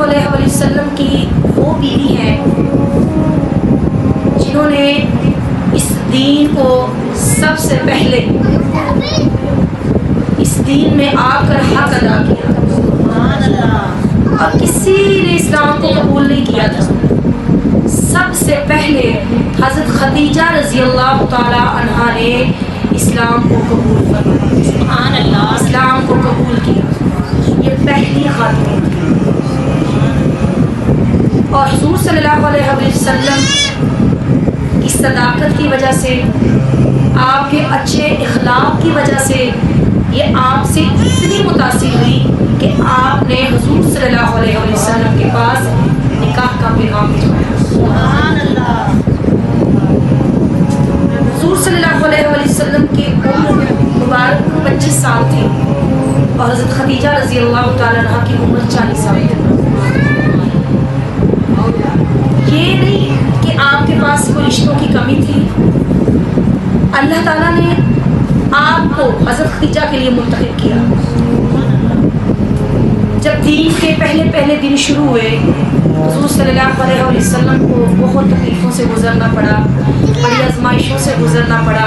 اللہ علیہ وسلم کی وہ بیوی ہیں جنہوں نے اس دین کو سب سے پہلے اس دین میں آ کر حق ادا کیا اور کسی نے اسلام کو قبول نہیں کیا تھا. سب سے پہلے حضرت خدیجہ رضی اللہ تعالی عنہا نے اسلام کو قبول فرمایا. سبحان اللہ. اسلام کو قبول کیا. یہ پہلی خاتون تھی. اور حضور صلی اللہ علیہ وسلم کی صداقت کی وجہ سے، آپ کے اچھے اخلاق کی وجہ سے یہ آپ سے اتنی متاثر ہوئی کہ آپ نے حضور صلی اللہ علیہ وسلم کے پاس نکاح کا پیغام بھجوایا. سبحان اللہ. حضور صلی اللہ علیہ وسلم کی عمر مبارک 25 سال تھی اور حضرت خدیجہ رضی اللہ تعالیٰ عنہ کی عمر 40 سال تھی. یہ نہیں کہ آپ کے پاس کوئی رشتوں کی کمی تھی. اللہ تعالیٰ نے آپ کو حضرت خدیجہ کے لیے منتخب کیا. جب دین کے پہلے دن شروع ہوئے، حضور صلی اللہ علیہ وسلم کو بہت تکلیفوں سے گزرنا پڑا، بڑی آزمائشوں سے گزرنا پڑا.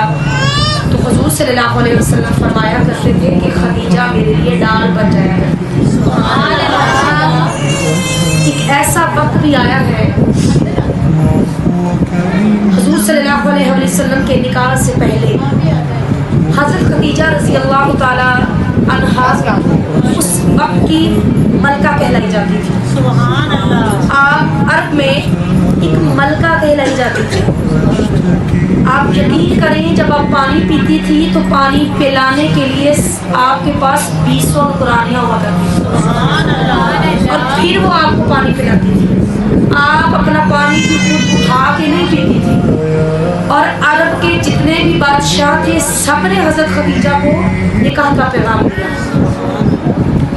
تو حضور صلی اللہ علیہ وسلم فرمایا کرتے تھے کہ خدیجہ میرے لیے ڈال بن جایا کرتی تھی. سبحان اللہ. ایک ایسا وقت بھی آیا ہے حضور صلی اللہ علیہ وسلم کے نکاح سے پہلے حضرت خدیجہ رضی اللہ تعالی عنہا اس وقت کی ملکہ کہلائی جاتی تھی. سبحان اللہ. آپ عرب میں ایک ملکہ کہلائی جاتی تھی. آپ یقین کریں، جب آپ پانی پیتی تھی تو پانی پلانے کے لیے آپ کے پاس 20 نوکرانیاں ہوا کرتی تھی. سبحان اللہ. اور پھر وہ آپ کو پانی پلاتی تھی. آپ اپنا پانی خود اٹھا کے نہیں پیتی تھی. اور عرب کے جتنے بھی بادشاہ تھے سب نے حضرت خدیجہ کو نکاح کا پیغام دیا،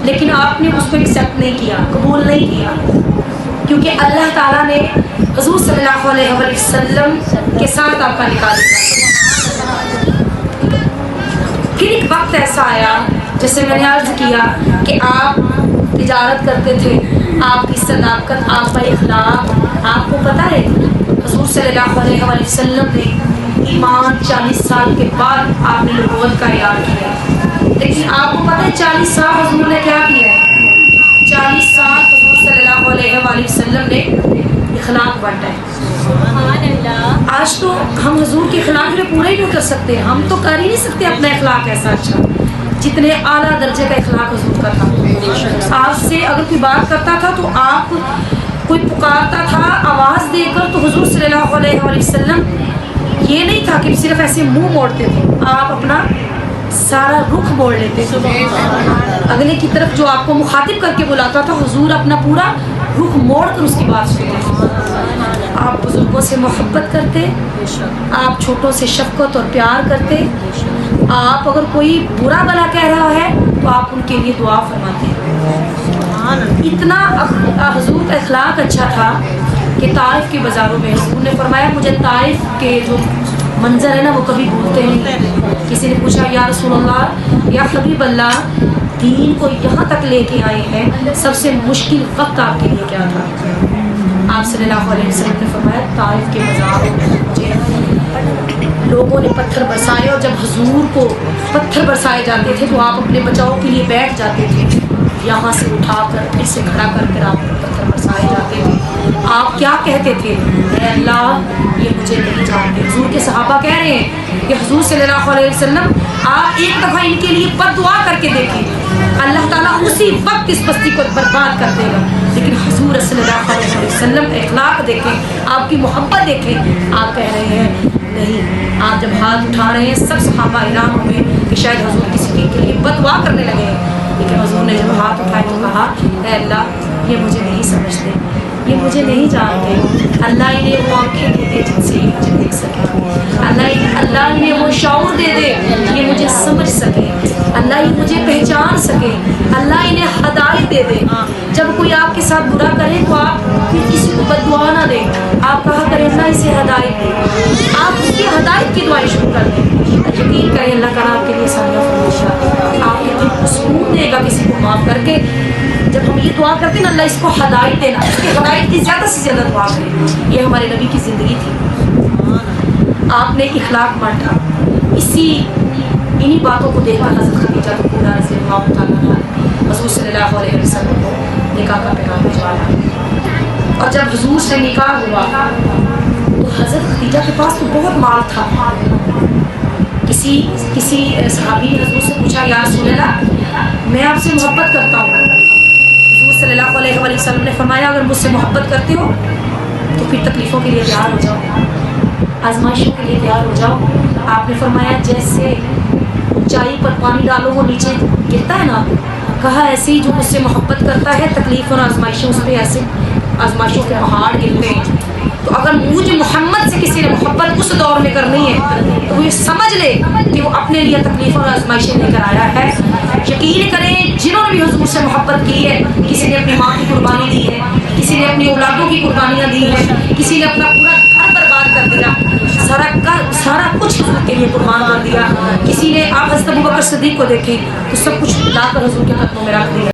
لیکن آپ نے اس کو ایکسیپٹ نہیں کیا، قبول نہیں کیا، کیونکہ اللہ تعالیٰ نے حضور صلی اللہ علیہ وسلم کے ساتھ آپ کا نکاح دیا. پھر ایک وقت ایسا آیا، جیسے میں نے عرض کیا کہ آپ تجارت کرتے تھے، آپ کی صداقت، آپ کا اخلاق، آپ کو پتہ ہے حضور صلی اللہ علیہ وسلم نے ایمان 40 سال کے بعد آپ نے نبوت کا اعلان کیا. لیکن آپ کو پتہ ہے 40 سال حضور نے کیا کیا ہے؟ 40 سال حضور صلی اللہ علیہ وسلم نے اخلاق بانٹا ہے. آج تو ہم حضور کے اخلاق میں پورا ہی نہیں کر سکتے. ہم تو کر ہی نہیں سکتے اپنا اخلاق ایسا اچھا جتنے اعلیٰ درجے کا اخلاق حضور کا تھا. آپ سے اگر کوئی بات کرتا تھا تو آپ کوئی پکارتا تھا آواز دے کر، تو حضور صلی اللہ علیہ وسلم یہ نہیں تھا کہ صرف ایسے منہ موڑتے تھے، آپ اپنا سارا رخ موڑ لیتے تھے. اگلے کی طرف جو آپ کو مخاطب کر کے بلاتا تھا، حضور اپنا پورا رخ موڑ کر اس کی بات سنتے تھے. آپ بزرگوں سے محبت کرتے، آپ چھوٹوں سے شفقت اور پیار کرتے. آپ اگر کوئی برا بلا کہہ رہا ہے تو آپ ان کے لیے دعا فرماتے. اتنا حضور کا اخلاق اچھا تھا کہ طائف کے بازاروں میں حضور نے فرمایا مجھے طائف کے جو منظر ہے نا وہ کبھی بھولتے نہیں. کسی نے پوچھا یا رسول اللہ، یا حبیب اللہ، دین کو یہاں تک لے کے آئے ہیں، سب سے مشکل وقت آپ کے لیے کیا تھا؟ آپ صلی اللہ علیہ وسلم نے فرمایا طائف کے بازاروں میں مجھے لوگوں نے پتھر برسائے، اور جب حضور کو پتھر برسائے جاتے تھے تو آپ اپنے بچاؤ کے لیے بیٹھ جاتے تھے. یہاں سے اٹھا کر پھر سے کھڑا کر کر آپ کو پتھر برسائے جاتے تھے. آپ کیا کہتے تھے؟ اے اللہ، یہ مجھے نہیں جانتے. حضور کے صحابہ کہہ رہے ہیں کہ حضور صلی اللہ علیہ وسلم آپ ایک دفعہ ان کے لیے بد دعا کر کے دیکھیں، اللہ تعالیٰ اسی وقت اس بستی کو برباد کر دے گا. لیکن حضور صلی اللہ علیہ وسلم اخلاق دیکھیں، آپ کی محبت دیکھیں. آپ کہہ رہے ہیں نہیں. آپ جب ہاتھ اٹھا رہے ہیں سب صحابہ حیران ہوئے کہ شاید حضور کسی کے لیے بد دعا کرنے لگے ہیں. لیکن حضور نے جب ہاتھ اٹھائے تو کہا اے اللہ، یہ مجھے نہیں سمجھتے، یہ مجھے نہیں جانتے. اللہ انہیں وہ آنکھیں دے دے جن سے یہ مجھے دیکھ سکے. اللہ انہیں وہ شعور دے دے یہ مجھے سمجھ سکے. اللہ یہ مجھے پہچان سکے. اللہ انہیں ہدایت دے دے. جب کوئی آپ کے ساتھ برا کرے تو آپ پھر کسی کو بد دعا نہ دیں. آپ کہا کریں اللہ اسے ہدایت دے. آپ اس کی ہدایت کی دعائیں شروع کر دیں. یقین کریں اللہ تعالیٰ آپ کے لیے سامنے فرمائشہ آپ کے دل کو سکون دے گا کسی کو معاف کر کے. جب ہم یہ دعا دعا کرتے ہیں اللہ اس کو ہدایت دینا، اس کی ہدایت کی زیادہ سے زیادہ دعا کریں. یہ ہمارے نبی کی زندگی تھی. آپ نے اخلاق بانٹا. انہی باتوں کو دیکھ کر حضرت خدیجہ کو پورا رضی اللہ تعالیٰ عنہ حضور صلی اللہ علیہ وسلم کو نکاح کا پیغام بھجوایا. اور جب حضور سے نکاح ہوا تو حضرت خدیجہ کے پاس تو بہت مال تھا. کسی صحابی نے حضور سے پوچھا یا رسول اللہ میں آپ سے محبت کرتا ہوں. حضور صلی اللہ علیہ وسلم نے فرمایا اگر مجھ سے محبت کرتے ہو تو پھر تکلیفوں کے لیے تیار ہو جاؤ، آزمائشوں کے لیے تیار ہو جاؤ. آپ نے فرمایا جیسے اونچائی پر پانی ڈالو وہ نیچے گرتا ہے نا، کہا ایسے ہی جو مجھ سے محبت کرتا ہے تکلیف اور آزمائشوں اس پہ ایسے آزمائشوں کے پہاڑ گرتے ہیں. تو اگر مجھے محمد سے کسی نے محبت اس دور میں کرنی ہے تو وہ یہ سمجھ لے کہ وہ اپنے لیے تکلیف اور آزمائشیں لے کر آیا ہے. یقین کریں جنہوں نے بھی حضور سے محبت کی ہے، کسی نے اپنی ماں کی قربانی دی ہے، کسی نے اپنی اولادوں کی قربانیاں دی ہیں، کسی نے اپنا پورا گھر برباد کر دیا، سارا کچھ حضور کے لیے قربان کر دیا. کسی نے آپ حضرت ابوبکر صدیق کو دیکھیں تو سب کچھ لا کر حضور کے قدموں میں رکھ دیا.